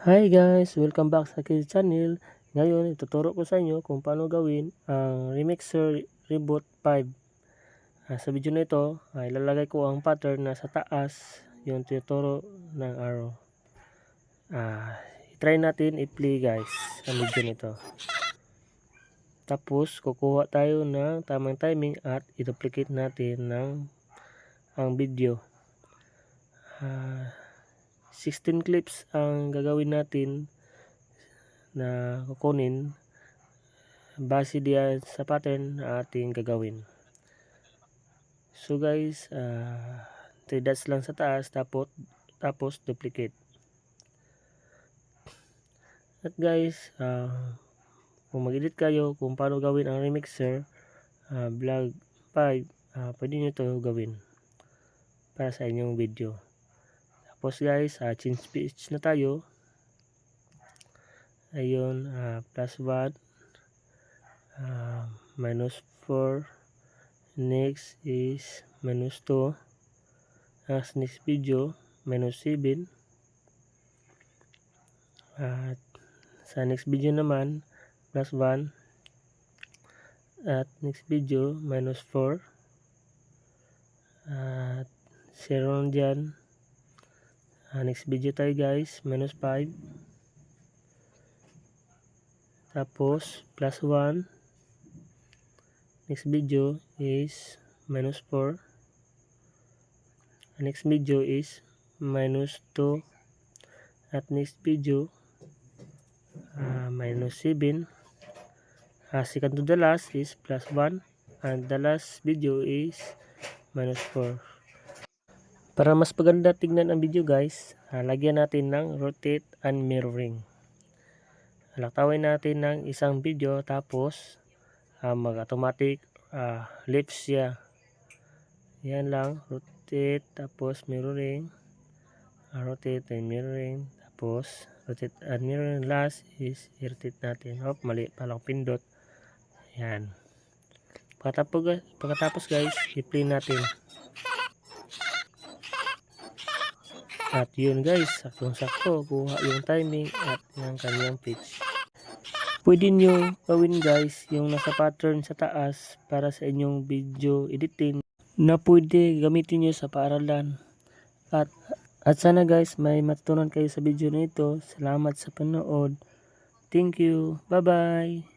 Hi guys! Welcome back sa aking channel. Ngayon, ituturo ko sa inyo kung paano gawin ang Remixer Reboot 5. Sa video na ito, ilalagay ko ang pattern na sa taas, yung tinuturo ng arrow. I-try natin i-play guys ang video nito. Tapos, kukuha tayo ng tamang timing at i-duplicate natin ang video. 16 clips ang gagawin natin na kukunin base diyan sa pattern na ating gagawin. So guys, 3 dots lang sa taas, tapos duplicate. At guys, kung mag-edit kayo kung paano gawin ang remixer vlog 5, pwede nyo ito gawin para sa inyong video. Tapos guys, change speech na tayo. Ayun, +1, -4, next is -2, as next video -7, at sa next video naman +1, at next video -4, at 0 dyan. Next video tayo guys, -5, tapos +1, next video is -4, next video is -2, at next video -7. Second to the last is +1, and the last video is -4. Para mas maganda tignan ang video guys, lagyan natin ng rotate and mirroring. Lakawin natin ng isang video, tapos mag-automatic left siya. Yan lang, rotate tapos mirroring, rotate and mirroring, tapos rotate and mirroring. Last is i-rotate natin. Mali palang pindot. Yan. Pagkatapos guys, i-play natin. At yun guys, saktong-sakto kuha yung timing at yung kanyang pitch. Pwede nyo gawin guys yung nasa pattern sa taas para sa inyong video editing na pwede gamitin nyo sa paaralan. At sana guys, may matutunan kayo sa video nito. Salamat sa panood. Thank you. Bye bye.